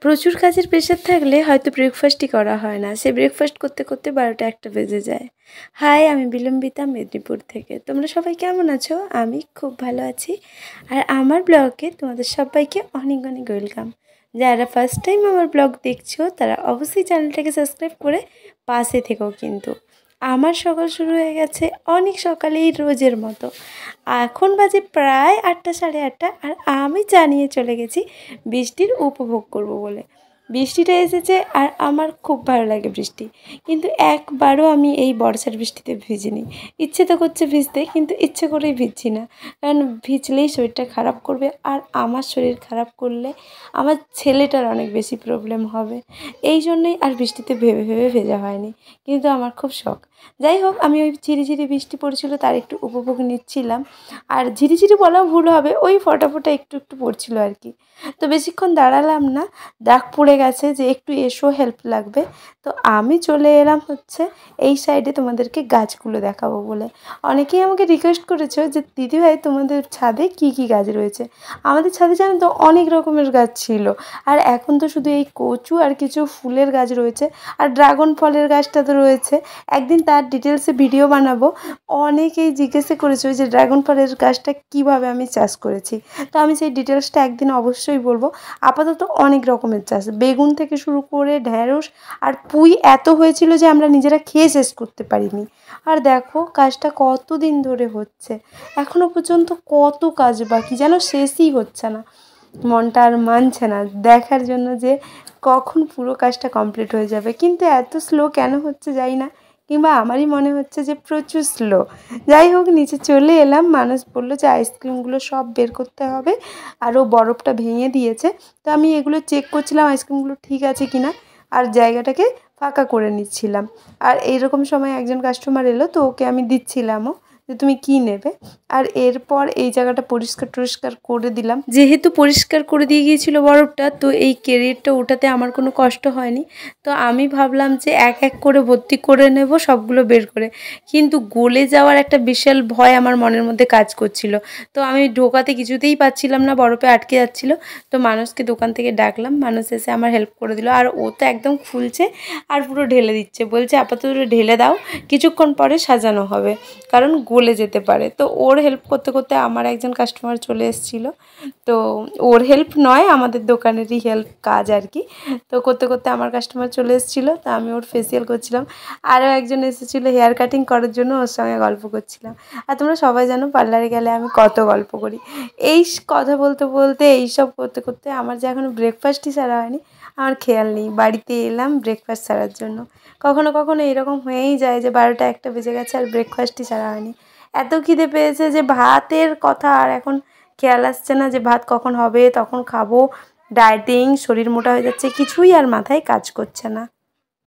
প্রচুর কাজের প্রেশার থাকলে হয়তো ব্রেকফাস্টই করা হয় না। সে ব্রেকফাস্ট করতে করতে 12টা 1টা বেজে যায়। হাই, আমি বিলম্বিতা মেদিনীপুর থেকে। তোমরা সবাই কেমন আছো? আমি খুব ভালো আছি। আর আমার ব্লগে তোমাদের সবাইকে অনেক অনেক ওয়েলকাম। যারা ফার্স্ট টাইম আমার ব্লগ দেখছো তারা অবশ্যই চ্যানেলটাকে সাবস্ক্রাইব করে পাশে থেকো। কিন্তু আমার সকাল শুরু হয়ে গেছে অনেক সকালেই, রোজের মতো। এখন বাজে প্রায় 8টা 8:30, আর আমি জানিয়ে চলে গেছি বৃষ্টির উপভোগ করব বলে। বৃষ্টিটা এসেছে আর আমার খুব ভালো লাগে বৃষ্টি, কিন্তু একবারও আমি এই বর্ষার বৃষ্টিতে ভিজিনি। ইচ্ছে তো করছে ভিজতে, কিন্তু ইচ্ছে করেই ভিজছি না, কারণ ভিজলেই শরীরটা খারাপ করবে, আর আমার শরীর খারাপ করলে আমার ছেলেটার অনেক বেশি প্রবলেম হবে। এই জন্যই আর বৃষ্টিতে ভেবে ভেবে ভেজা হয়নি, কিন্তু আমার খুব শখ। যাই হোক, আমি ওই ঝিরিঝিরি বৃষ্টি পড়ছিল তার একটু উপভোগ নিচ্ছিলাম। আর ঝিরিঝিরি বলাও ভুল হবে, ওই ফোঁটা ফোঁটা একটু একটু পড়ছিল আর কি। তো বেশিক্ষণ দাঁড়ালাম না, ডাক পড়ে গেছে যে একটু এসো, হেল্প লাগবে। তো আমি চলে এলাম হচ্ছে এই সাইডে তোমাদেরকে গাছগুলো দেখাবো বলে। অনেকেই আমাকে রিকোয়েস্ট করেছো যে দিদিভাই তোমাদের ছাদে কি কি গাছ রয়েছে। আমাদের ছাদে জানো তো অনেক রকমের গাছ ছিল, আর এখন তো শুধু এই কচু আর কিছু ফুলের গাছ রয়েছে, আর ড্রাগন ফলের গাছটা তো রয়েছে। একদিন তার ডিটেলসে ভিডিও বানাবো। অনেকেই জিজ্ঞাসা করেছো যে ড্রাগন ফলের গাছটা কিভাবে আমি চাষ করেছি, তো আমি সেই ডিটেলসটা একদিন অবশ্যই বলবো। আপাতত অনেক রকমের চাষ, বেগুন থেকে শুরু করে ঢ্যাঁড়স আর পুঁই এত হয়েছিল যে আমরা নিজেরা খেয়ে শেষ করতে পারিনি। আর দেখো কাজটা কত দিন ধরে হচ্ছে, এখনও পর্যন্ত কত কাজ বাকি যেন শেষই হচ্ছে না। মনটা আর মানছে না দেখার জন্য যে কখন পুরো কাজটা কমপ্লিট হয়ে যাবে, কিন্তু এত স্লো কেন হচ্ছে জানি না, কিংবা আমারই মনে হচ্ছে যে প্রচুর স্লো। যাই হোক, নিচে চলে এলাম। মানুষ বললো যে আইসক্রিমগুলো সব বের করতে হবে, আর ও বরফটা ভেঙে দিয়েছে। তো আমি এগুলো চেক করছিলাম আইসক্রিমগুলো ঠিক আছে কি না, আর জায়গাটাকে ফাঁকা করে নিচ্ছিলাম। আর এইরকম সময় একজন কাস্টমার এলো, তো ওকে আমি দিচ্ছিলামও যে তুমি কি নেবে। আর এরপর এই জায়গাটা পরিষ্কার টরিষ্কার করে দিলাম। যেহেতু পরিষ্কার করে দিয়ে গিয়েছিল বরফটা, তো এই ক্যারিয়ারটা ওঠাতে আমার কোনো কষ্ট হয়নি। তো আমি ভাবলাম যে এক এক করে ভর্তি করে নেব সবগুলো বের করে, কিন্তু গলে যাওয়ার একটা বিশাল ভয় আমার মনের মধ্যে কাজ করছিল। তো আমি ঢোকাতে কিছুতেই পাচ্ছিলাম না, বরফে আটকে যাচ্ছিল। তো মানুষকে দোকান থেকে ডাকলাম, মানুষ এসে আমার হেল্প করে দিল। আর ও তো একদম খুলছে আর পুরো ঢেলে দিচ্ছে, বলছে আপাতত ঢেলে দাও, কিছুক্ষণ পরে সাজানো হবে, কারণ গলে যেতে পারে। তো ওর হেল্প করতে করতে আমার একজন কাস্টমার চলে এসেছিলো। তো ওর হেল্প নয়, আমাদের দোকানেরই হেল্প কাজ আর কি। তো করতে করতে আমার কাস্টমার চলে এসেছিলো, তো আমি ওর ফেসিয়াল করছিলাম। আরও একজন এসেছিলো হেয়ার কাটিং করার জন্য, ওর সঙ্গে গল্প করছিলাম। আর তোমরা সবাই জানো পার্লারে গেলে আমি কত গল্প করি। এই কথা বলতে বলতে এইসব করতে করতে আমার যে এখনও ব্রেকফাস্টই সারা হয়নি, আমার খেয়াল নেই। বাড়িতে এলাম ব্রেকফাস্ট সারার জন্য। কখনো কখনো এরকম হয়েই যায় যে 12টা 1টা বেজে গেছে আর ব্রেকফাস্টই সারা হয়নি। এত খিদে পেয়েছে যে ভাতের কথা আর এখন খেয়াল আসছে না যে ভাত কখন হবে, তখন খাবো। ডায়েটিং, শরীর মোটা হয়ে যাচ্ছে, কিছুই আর মাথায় কাজ করছে না।